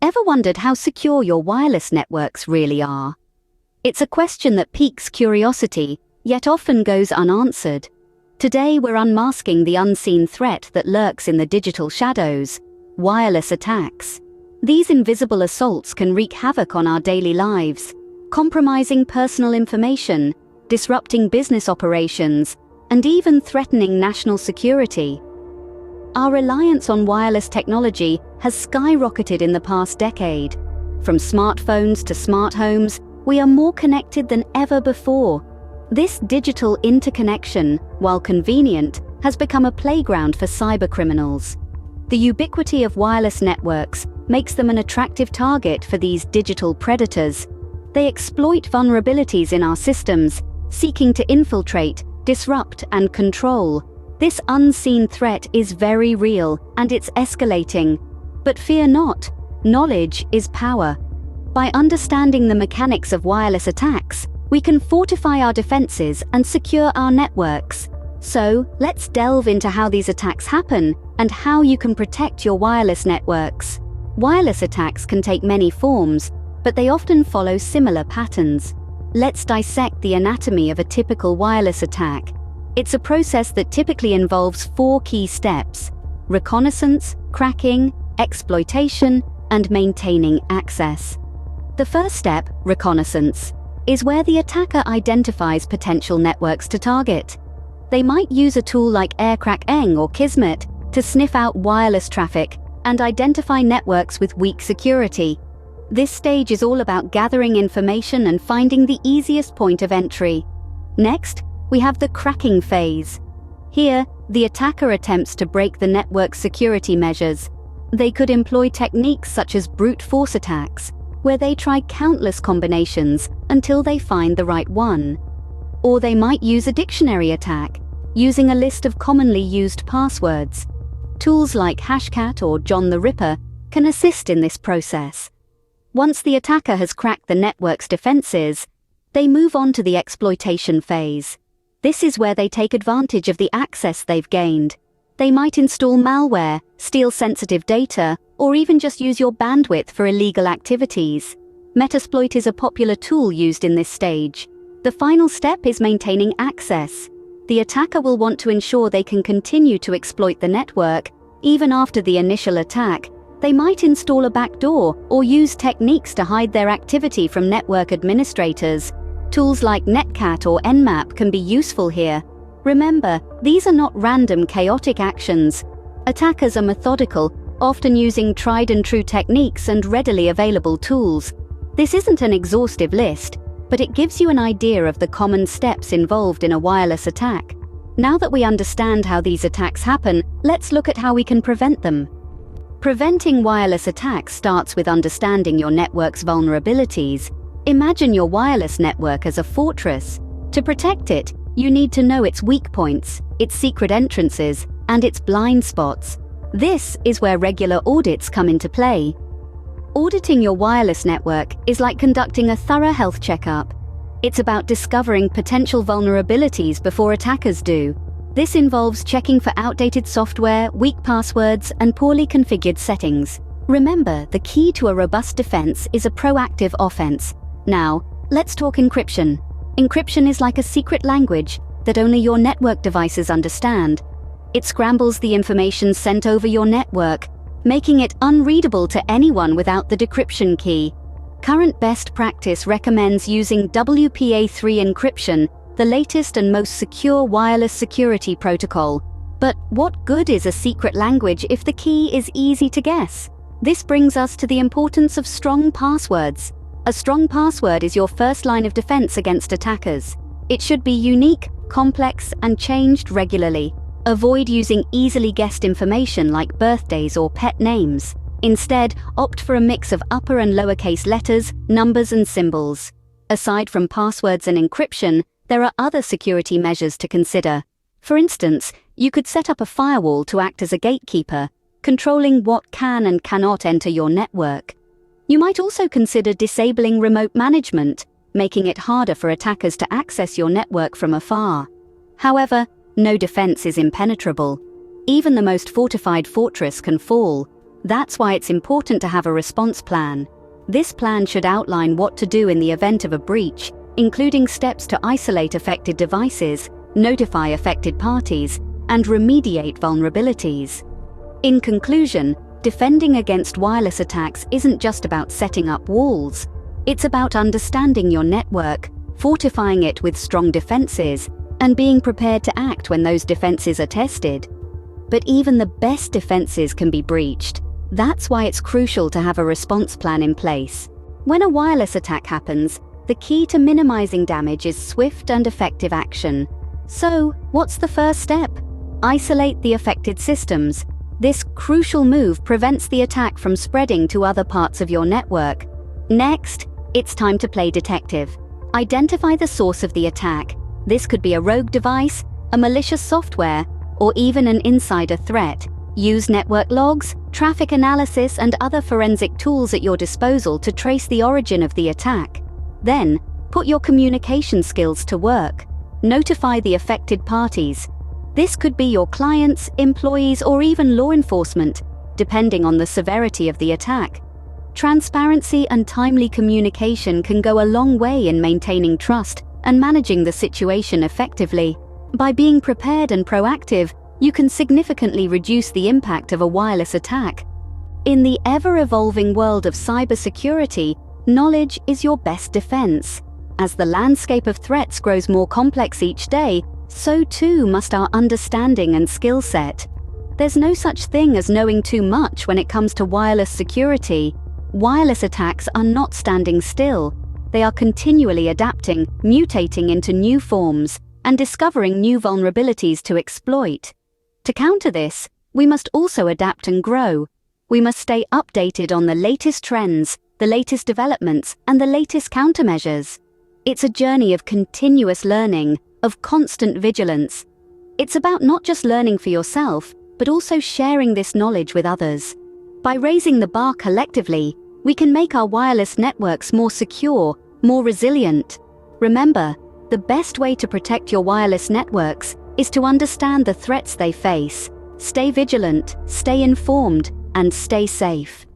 Ever wondered how secure your wireless networks really are? It's a question that piques curiosity, yet often goes unanswered. Today we're unmasking the unseen threat that lurks in the digital shadows: wireless attacks. These invisible assaults can wreak havoc on our daily lives, compromising personal information, disrupting business operations, and even threatening national security. Our reliance on wireless technology has skyrocketed in the past decade. From smartphones to smart homes, we are more connected than ever before. This digital interconnection, while convenient, has become a playground for cybercriminals. The ubiquity of wireless networks makes them an attractive target for these digital predators. They exploit vulnerabilities in our systems, seeking to infiltrate, disrupt, and control. This unseen threat is very real, and it's escalating. But fear not, knowledge is power. By understanding the mechanics of wireless attacks, we can fortify our defenses and secure our networks. So, let's delve into how these attacks happen and how you can protect your wireless networks. Wireless attacks can take many forms, but they often follow similar patterns. Let's dissect the anatomy of a typical wireless attack. It's a process that typically involves 4 key steps: reconnaissance, cracking, exploitation, and maintaining access. The first step, reconnaissance, is where the attacker identifies potential networks to target. They might use a tool like AirCrackEng or Kismet to sniff out wireless traffic and identify networks with weak security. This stage is all about gathering information and finding the easiest point of entry. Next, we have the cracking phase. Here, the attacker attempts to break the network's security measures. They could employ techniques such as brute force attacks, where they try countless combinations until they find the right one. Or they might use a dictionary attack, using a list of commonly used passwords. Tools like Hashcat or John the Ripper can assist in this process. Once the attacker has cracked the network's defenses, they move on to the exploitation phase. This is where they take advantage of the access they've gained. They might install malware, steal sensitive data, or even just use your bandwidth for illegal activities. Metasploit is a popular tool used in this stage. The final step is maintaining access. The attacker will want to ensure they can continue to exploit the network. Even after the initial attack, they might install a backdoor or use techniques to hide their activity from network administrators. Tools like Netcat or Nmap can be useful here. Remember, these are not random, chaotic actions. Attackers are methodical, often using tried-and-true techniques and readily available tools. This isn't an exhaustive list, but it gives you an idea of the common steps involved in a wireless attack. Now that we understand how these attacks happen, let's look at how we can prevent them. Preventing wireless attacks starts with understanding your network's vulnerabilities. Imagine your wireless network as a fortress. To protect it, you need to know its weak points, its secret entrances, and its blind spots. This is where regular audits come into play. Auditing your wireless network is like conducting a thorough health checkup. It's about discovering potential vulnerabilities before attackers do. This involves checking for outdated software, weak passwords, and poorly configured settings. Remember, the key to a robust defense is a proactive offense. Now, let's talk encryption. Encryption is like a secret language that only your network devices understand. It scrambles the information sent over your network, making it unreadable to anyone without the decryption key. Current best practice recommends using WPA3 encryption, the latest and most secure wireless security protocol. But what good is a secret language if the key is easy to guess? This brings us to the importance of strong passwords. A strong password is your first line of defense against attackers. It should be unique, complex, and changed regularly. Avoid using easily guessed information like birthdays or pet names. Instead, opt for a mix of upper and lowercase letters, numbers, and symbols. Aside from passwords and encryption, there are other security measures to consider. For instance, you could set up a firewall to act as a gatekeeper, controlling what can and cannot enter your network. You might also consider disabling remote management, making it harder for attackers to access your network from afar. However, no defense is impenetrable. Even the most fortified fortress can fall. That's why it's important to have a response plan. This plan should outline what to do in the event of a breach, including steps to isolate affected devices, notify affected parties, and remediate vulnerabilities. In conclusion, defending against wireless attacks isn't just about setting up walls. It's about understanding your network, fortifying it with strong defenses, and being prepared to act when those defenses are tested. But even the best defenses can be breached. That's why it's crucial to have a response plan in place. When a wireless attack happens, the key to minimizing damage is swift and effective action. So, what's the first step? Isolate the affected systems. This crucial move prevents the attack from spreading to other parts of your network. Next, it's time to play detective. Identify the source of the attack. This could be a rogue device, a malicious software, or even an insider threat. Use network logs, traffic analysis, and other forensic tools at your disposal to trace the origin of the attack. Then, put your communication skills to work. Notify the affected parties. This could be your clients, employees, or even law enforcement, depending on the severity of the attack. Transparency and timely communication can go a long way in maintaining trust and managing the situation effectively. By being prepared and proactive, you can significantly reduce the impact of a wireless attack. In the ever-evolving world of cybersecurity, knowledge is your best defense. As the landscape of threats grows more complex each day, so too must our understanding and skill set. There's no such thing as knowing too much when it comes to wireless security. Wireless attacks are not standing still. They are continually adapting, mutating into new forms, and discovering new vulnerabilities to exploit. To counter this, we must also adapt and grow. We must stay updated on the latest trends, the latest developments, and the latest countermeasures. It's a journey of continuous learning, of constant vigilance. It's about not just learning for yourself, but also sharing this knowledge with others. By raising the bar collectively, we can make our wireless networks more secure, more resilient. Remember, the best way to protect your wireless networks is to understand the threats they face. Stay vigilant, stay informed, and stay safe.